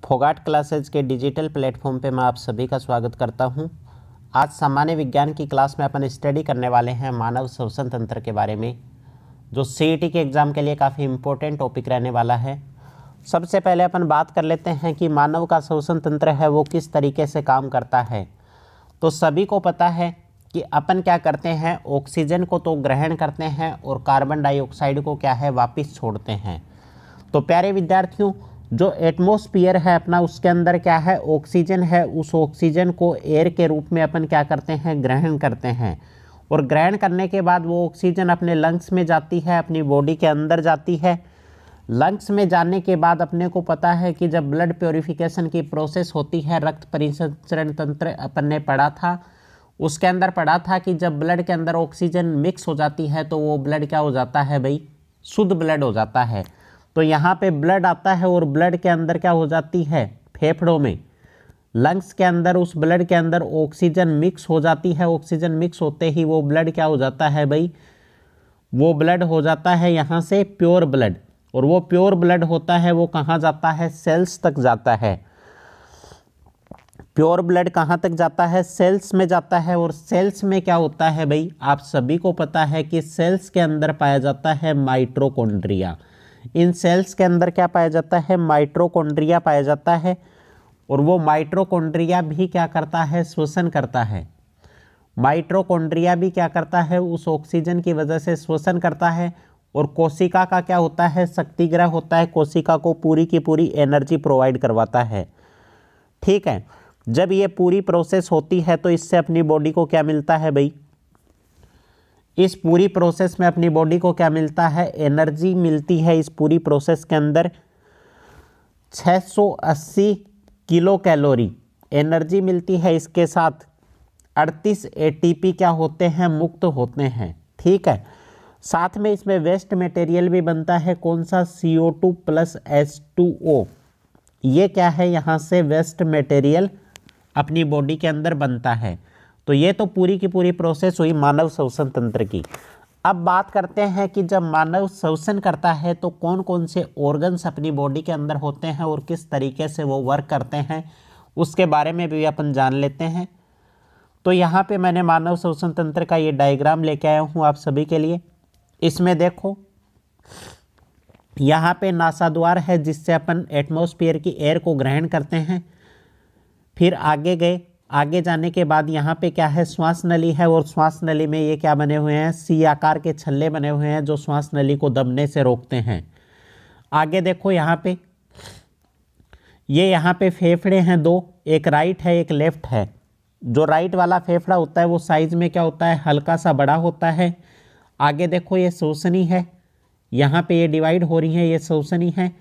Phogat classes के digital platform पे मैं आप सभी का स्वागत करता हूं। आज सामान्य विज्ञान की क्लास में अपन स्टडी करने वाले हैं मानव श्वसन तंत्र के बारे में, जो सीईटी के एग्ज़ाम के लिए काफ़ी इम्पोर्टेंट टॉपिक रहने वाला है। सबसे पहले अपन बात कर लेते हैं कि मानव का श्वसन तंत्र है वो किस तरीके से काम करता है। तो सभी को पता है कि अपन क्या करते हैं, ऑक्सीजन को तो ग्रहण करते हैं और कार्बन डाइऑक्साइड को क्या है वापस छोड़ते हैं। तो प्यारे विद्यार्थियों, जो एटमॉस्फेयर है अपना, उसके अंदर क्या है, ऑक्सीजन है। उस ऑक्सीजन को एयर के रूप में अपन क्या करते हैं, ग्रहण करते हैं। और ग्रहण करने के बाद वो ऑक्सीजन अपने लंग्स में जाती है, अपनी बॉडी के अंदर जाती है। लंग्स में जाने के बाद अपने को पता है कि जब ब्लड प्योरीफिकेशन की प्रोसेस होती है, रक्त परिसंचरण तंत्र अपन ने पढ़ा था, उसके अंदर पढ़ा था कि जब ब्लड के अंदर ऑक्सीजन मिक्स हो जाती है तो वो ब्लड क्या हो जाता है भाई, शुद्ध ब्लड हो जाता है। तो यहाँ पे ब्लड आता है और ब्लड के अंदर क्या हो जाती है, फेफड़ों में, लंग्स के अंदर, उस ब्लड के अंदर ऑक्सीजन मिक्स हो जाती है। ऑक्सीजन मिक्स होते ही वो ब्लड क्या हो जाता है भाई, वो ब्लड हो जाता है यहाँ से प्योर ब्लड। और वो प्योर ब्लड होता है वो कहाँ जाता है, सेल्स तक जाता है। प्योर ब्लड कहाँ तक जाता है, सेल्स में जाता है। और सेल्स में क्या होता है भाई, आप सभी को पता है कि सेल्स के अंदर पाया जाता है माइटोकॉन्ड्रिया। इन सेल्स के अंदर क्या पाया जाता है, माइटोकॉन्ड्रिया पाया जाता है। और वो माइटोकॉन्ड्रिया भी क्या करता है, श्वसन करता है। माइटोकॉन्ड्रिया भी क्या करता है, उस ऑक्सीजन की वजह से श्वसन करता है। और कोशिका का क्या होता है, शक्तिग्रह होता है, कोशिका को पूरी की पूरी एनर्जी प्रोवाइड करवाता है। ठीक है, जब ये पूरी प्रोसेस होती है तो इससे अपनी बॉडी को क्या मिलता है भाई, इस पूरी प्रोसेस में अपनी बॉडी को क्या मिलता है, एनर्जी मिलती है। इस पूरी प्रोसेस के अंदर 680 किलो कैलोरी एनर्जी मिलती है। इसके साथ 38 एटीपी क्या होते हैं, मुक्त होते हैं। ठीक है, साथ में इसमें वेस्ट मटेरियल भी बनता है। कौन सा, CO2 प्लस H2O। ये क्या है, यहाँ से वेस्ट मटेरियल अपनी बॉडी के अंदर बनता है। तो ये तो पूरी की पूरी प्रोसेस हुई मानव श्वसन तंत्र की। अब बात करते हैं कि जब मानव श्वसन करता है तो कौन कौन से ऑर्गन्स अपनी बॉडी के अंदर होते हैं और किस तरीके से वो वर्क करते हैं, उसके बारे में भी अपन जान लेते हैं। तो यहाँ पे मैंने मानव श्वसन तंत्र का ये डायग्राम लेके आया हूँ आप सभी के लिए। इसमें देखो, यहाँ पे नासाद्वार है जिससे अपन एटमॉस्फेयर की एयर को ग्रहण करते हैं। फिर आगे गए, आगे जाने के बाद यहाँ पे क्या है, श्वास नली है। और श्वास नली में ये क्या बने हुए हैं, सी आकार के छल्ले बने हुए हैं जो श्वास नली को दबने से रोकते हैं। आगे देखो, यहाँ पे ये यहाँ पे फेफड़े हैं दो, एक राइट है एक लेफ्ट है। जो राइट वाला फेफड़ा होता है वो साइज में क्या होता है, हल्का सा बड़ा होता है। आगे देखो, ये श्वसनी है, यहाँ पे ये डिवाइड हो रही है, ये श्वसनी है।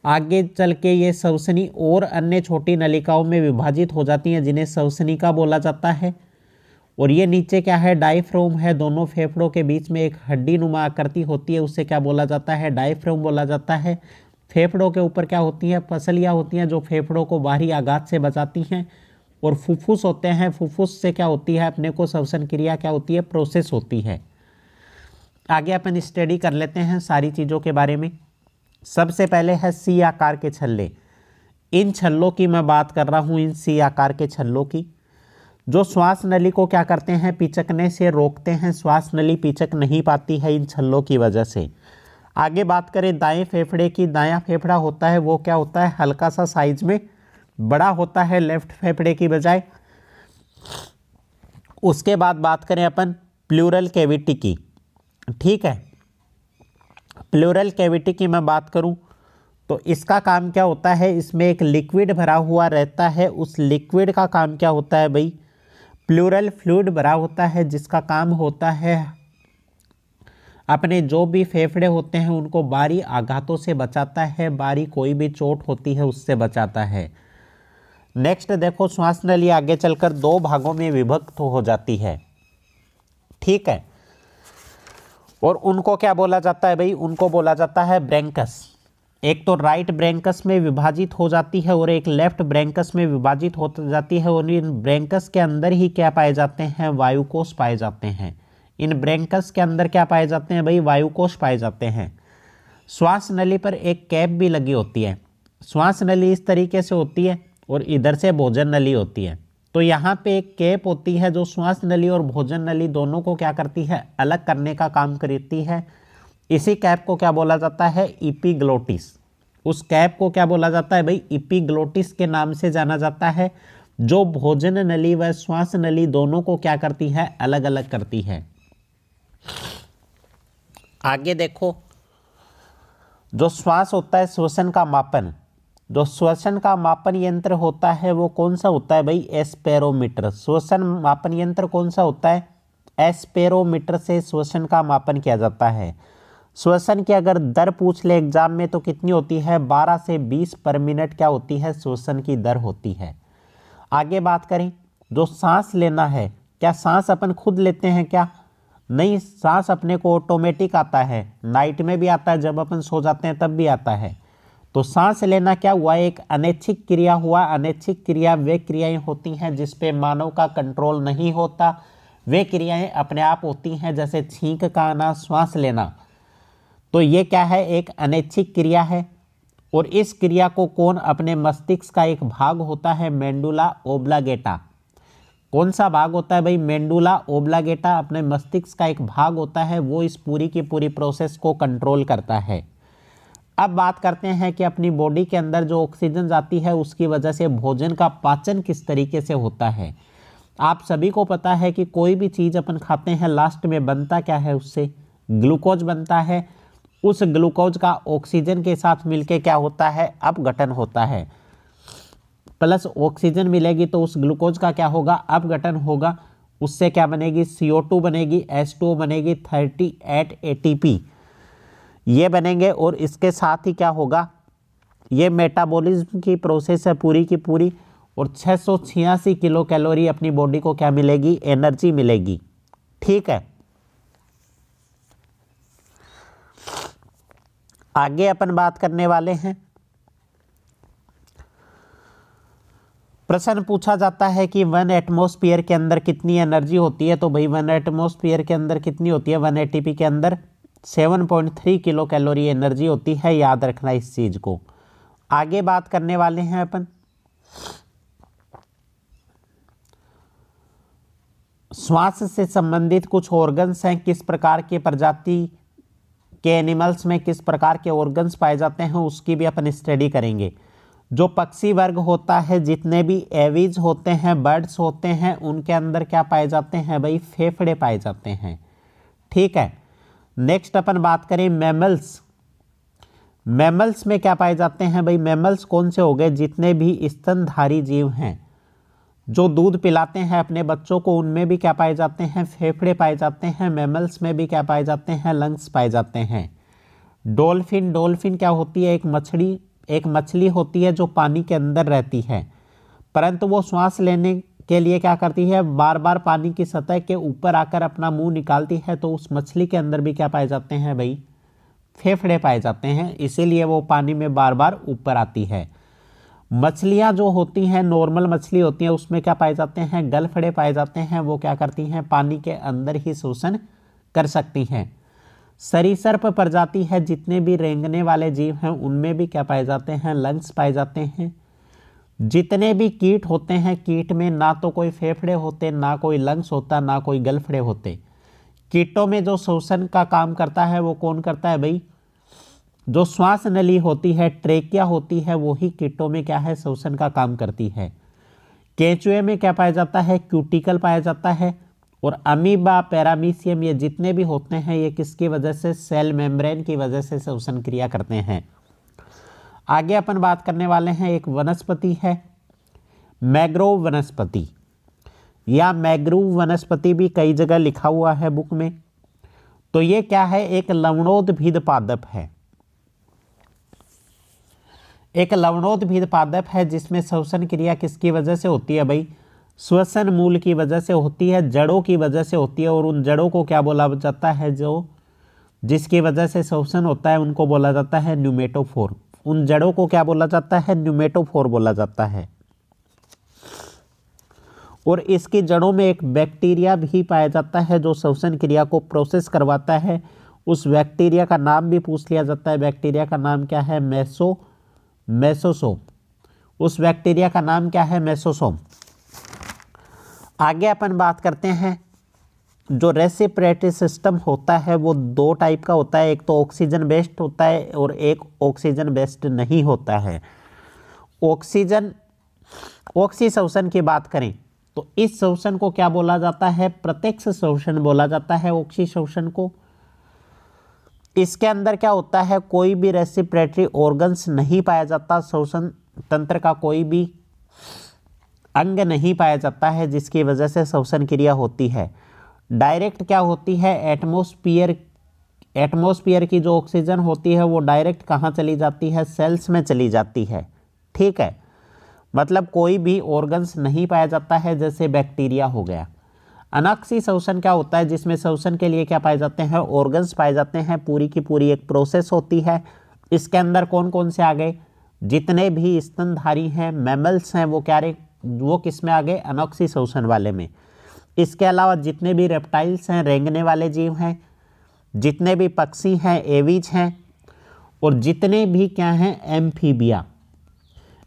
आगे चल के ये श्वसनी और अन्य छोटी नलिकाओं में विभाजित हो जाती हैं जिन्हें श्वसनिका बोला जाता है। और ये नीचे क्या है, डायफ्राम है। दोनों फेफड़ों के बीच में एक हड्डी नुमा आकृति होती है, उससे क्या बोला जाता है, डायफ्राम बोला जाता है। फेफड़ों के ऊपर क्या होती हैं, पसलियाँ होती हैं जो फेफड़ों को बाहरी आघात से बचाती हैं। और फुफ्फुस होते हैं, फुफ्फुस से क्या होती है, अपने को श्वसन क्रिया क्या होती है, प्रोसेस होती है। आगे अपन स्टडी कर लेते हैं सारी चीज़ों के बारे में। सबसे पहले है सी आकार के छल्ले। इन छल्लों की मैं बात कर रहा हूँ, इन सी आकार के छल्लों की, जो श्वास नली को क्या करते हैं, पिचकने से रोकते हैं। श्वास नली पिचक नहीं पाती है इन छल्लों की वजह से। आगे बात करें दाएं फेफड़े की, दायां फेफड़ा होता है वो क्या होता है, हल्का सा साइज में बड़ा होता है लेफ्ट फेफड़े की बजाय। उसके बाद बात करें अपन प्लूरल कैविटी की। ठीक है, प्लूरल कैविटी की मैं बात करूं तो इसका काम क्या होता है, इसमें एक लिक्विड भरा हुआ रहता है। उस लिक्विड का काम क्या होता है भाई, प्लूरल फ्लूइड भरा होता है जिसका काम होता है अपने जो भी फेफड़े होते हैं उनको बाहरी आघातों से बचाता है, बाहरी कोई भी चोट होती है उससे बचाता है। नेक्स्ट देखो, श्वास नली आगे चलकर दो भागों में विभक्त हो जाती है। ठीक है, और उनको क्या बोला जाता है भाई, उनको बोला जाता है ब्रैंकस। एक तो राइट ब्रैंकस में विभाजित हो जाती है और एक लेफ्ट ब्रैंकस में विभाजित हो जाती है। और इन ब्रैंकस के अंदर ही क्या पाए जाते हैं, वायुकोश पाए जाते हैं। इन ब्रैंकस के अंदर क्या पाए जाते हैं भाई, वायुकोश पाए जाते हैं। श्वास नली पर एक कैप भी लगी होती है। श्वास नली इस तरीके से होती है और इधर से भोजन नली होती है। तो यहाँ पे एक कैप होती है जो श्वास नली और भोजन नली दोनों को क्या करती है, अलग करने का काम करती है। इसी कैप को क्या बोला जाता है, इपीग्लोटिस। उस कैप को क्या बोला जाता है भाई, इपीग्लोटिस के नाम से जाना जाता है, जो भोजन नली व श्वास नली दोनों को क्या करती है, अलग अलग करती है। आगे देखो, जो श्वास होता है श्वसन का मापन, जो श्वसन का मापन यंत्र होता है वो कौन सा होता है भाई, एस्पेरोमीटर। श्वसन मापन यंत्र कौन सा होता है, एस्पेरोमीटर से श्वसन का मापन किया जाता है। श्वसन की अगर दर पूछ ले एग्जाम में तो कितनी होती है, 12 से 20 पर मिनट क्या होती है, श्वसन की दर होती है। आगे बात करें, जो सांस लेना है, क्या सांस अपन खुद लेते हैं क्या, नहीं, सांस अपने को ऑटोमेटिक आता है, नाइट में भी आता है, जब अपन सो जाते हैं तब भी आता है। तो सांस लेना क्या हुआ, एक अनैच्छिक क्रिया हुआ। अनैच्छिक क्रिया वे क्रियाएं होती हैं जिस पे मानव का कंट्रोल नहीं होता, वे क्रियाएं अपने आप होती हैं, जैसे छींक का आना, श्वास लेना। तो ये क्या है, एक अनैच्छिक क्रिया है। और इस क्रिया को कौन, अपने मस्तिष्क का एक भाग होता है मेंडुला ओब्लागेटा। कौन सा भाग होता है भाई, मेंडुला ओब्लागेटा अपने मस्तिष्क का एक भाग होता है, वो इस पूरी की पूरी प्रोसेस को कंट्रोल करता है। अब बात करते हैं कि अपनी बॉडी के अंदर जो ऑक्सीजन जाती है उसकी वजह से भोजन का पाचन किस तरीके से होता है। आप सभी को पता है कि कोई भी चीज़ अपन खाते हैं लास्ट में बनता क्या है, उससे ग्लूकोज बनता है। उस ग्लूकोज का ऑक्सीजन के साथ मिलके क्या होता है, अपघटन होता है। प्लस ऑक्सीजन मिलेगी तो उस ग्लूकोज का क्या होगा, अपघटन होगा। उससे क्या बनेगी, CO2 बनेगी, H2O बनेगी, 38 ATP ये बनेंगे। और इसके साथ ही क्या होगा, ये मेटाबॉलिज्म की प्रोसेस है पूरी की पूरी। और 686 किलो कैलोरी अपनी बॉडी को क्या मिलेगी, एनर्जी मिलेगी। ठीक है, आगे अपन बात करने वाले हैं। प्रश्न पूछा जाता है कि 1 एटमॉस्फेयर के अंदर कितनी एनर्जी होती है। तो भाई 1 एटमॉस्फेयर के अंदर कितनी होती है, 1 ATP के अंदर 7.3 किलो कैलोरी एनर्जी होती है। याद रखना इस चीज को। आगे बात करने वाले हैं अपन श्वास से संबंधित कुछ ऑर्गन्स हैं, किस प्रकार के प्रजाति के एनिमल्स में किस प्रकार के ऑर्गन्स पाए जाते हैं उसकी भी अपन स्टडी करेंगे। जो पक्षी वर्ग होता है, जितने भी एवीज होते हैं, बर्ड्स होते हैं, उनके अंदर क्या पाए जाते हैं भाई, फेफड़े पाए जाते हैं। ठीक है, नेक्स्ट अपन बात करें मैमल्स। मैमल्स में क्या पाए जाते हैं भाई, मैमल्स कौन से हो गए, जितने भी स्तनधारी जीव हैं, जो दूध पिलाते हैं अपने बच्चों को, उनमें भी क्या पाए जाते हैं, फेफड़े पाए जाते हैं। मैमल्स में भी क्या पाए जाते हैं, लंग्स पाए जाते हैं। डॉल्फिन, डॉल्फिन क्या होती है, एक मछली होती है जो पानी के अंदर रहती है, परंतु वो श्वास लेने के लिए क्या करती है, बार बार पानी की सतह के ऊपर आकर अपना मुंह निकालती है। तो उस मछली के अंदर भी क्या पाए जाते हैं भाई, फेफड़े पाए जाते हैं, इसीलिए वो पानी में बार बार ऊपर आती है। मछलियां जो होती हैं, नॉर्मल मछली होती हैं, उसमें क्या पाए जाते हैं, गलफड़े पाए जाते हैं। वो क्या करती हैं, पानी के अंदर ही शोषण कर सकती हैं। सरीसृप प्रजाति है, जितने भी रेंगने वाले जीव हैं उनमें भी क्या पाए जाते हैं, लंग्स पाए जाते हैं। जितने भी कीट होते हैं, कीट में ना तो कोई फेफड़े होते, ना कोई लंग्स होता, ना कोई गलफड़े होते। कीटों में जो शोषण का काम करता है वो कौन करता है भाई, जो श्वास नली होती है, ट्रेकिया होती है, वो ही कीटों में क्या है, शोषण का काम करती है। केंचुए में क्या पाया जाता है, क्यूटिकल पाया जाता है। और अमीबा, पैरामीशियम, ये जितने भी होते हैं ये किसकी वजह से, सेल मेम्ब्रेन की वजह से शोषण क्रिया करते हैं। आगे अपन बात करने वाले हैं, एक वनस्पति है मैग्रोव वनस्पति, या मैग्रोव वनस्पति भी कई जगह लिखा हुआ है बुक में। तो ये क्या है, एक लवणोद्भिद पादप है, एक लवणोद्भिद पादप है जिसमें श्वसन क्रिया किसकी वजह से होती है भाई, श्वसन मूल की वजह से होती है, जड़ों की वजह से होती है। और उन जड़ों को क्या बोला जाता है, जो जिसकी वजह से श्वसन होता है उनको बोला जाता है न्यूमेटोफोर। उन जड़ों को क्या बोला जाता है, न्यूमेटोफोर बोला जाता है। और इसकी जड़ों में एक बैक्टीरिया भी पाया जाता है जो श्वसन क्रिया को प्रोसेस करवाता है। उस बैक्टीरिया का नाम भी पूछ लिया जाता है, बैक्टीरिया का नाम क्या है, मेसोसोम। उस बैक्टीरिया का नाम क्या है? मेसोसोम। आगे अपन बात करते हैं, जो रेसिप्रेटरी सिस्टम होता है वो दो टाइप का होता है, एक तो ऑक्सीजन बेस्ड होता है और एक ऑक्सीजन बेस्ड नहीं होता है। ऑक्सी शोषण की बात करें तो इस शोषण को क्या बोला जाता है? प्रत्यक्ष शोषण बोला जाता है ऑक्सी शोषण को। इसके अंदर क्या होता है? कोई भी रेसिप्रेटरी ऑर्गन्स नहीं पाया जाता, शोषण तंत्र का कोई भी अंग नहीं पाया जाता है जिसकी वजह से श्वसन क्रिया होती है। डायरेक्ट क्या होती है? एटमॉस्फेयर की जो ऑक्सीजन होती है वो डायरेक्ट कहाँ चली जाती है? सेल्स में चली जाती है। ठीक है, मतलब कोई भी ऑर्गन्स नहीं पाया जाता है, जैसे बैक्टीरिया हो गया। अनॉक्सी शोषण क्या होता है? जिसमें शोषण के लिए क्या पाए जाते हैं? ऑर्गन्स पाए जाते हैं। पूरी की पूरी एक प्रोसेस होती है। इसके अंदर कौन कौन से आ गए? जितने भी स्तनधारी हैं, मैमल्स हैं, वो किस में आ गए? अनॉक्सी शोषण वाले में। इसके अलावा जितने भी रेप्टाइल्स हैं, रेंगने वाले जीव हैं, जितने भी पक्षी हैं, एवीज हैं, और जितने भी क्या हैं? एम्फीबिया।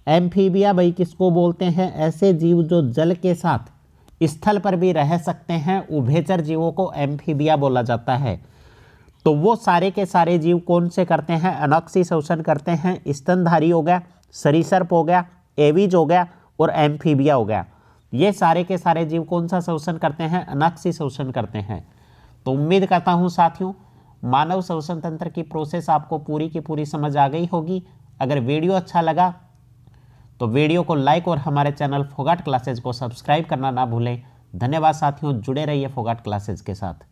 एम्फीबिया भाई किसको बोलते हैं? ऐसे जीव जो जल के साथ स्थल पर भी रह सकते हैं, उभयचर जीवों को एम्फीबिया बोला जाता है। तो वो सारे के सारे जीव कौन से करते हैं? अनॉक्सी शोषण करते हैं। स्तनधारी हो गया, सरीसृप हो गया, एवीज हो गया और एम्फीबिया हो गया। ये सारे के सारे जीव कौन सा शोषण करते हैं? अनॉक्सी शोषण करते हैं। तो उम्मीद करता हूँ साथियों, मानव श्वसन तंत्र की प्रोसेस आपको पूरी की पूरी समझ आ गई होगी। अगर वीडियो अच्छा लगा तो वीडियो को लाइक और हमारे चैनल फोगाट क्लासेज को सब्सक्राइब करना ना भूलें। धन्यवाद साथियों, जुड़े रहिए फोगाट क्लासेज के साथ।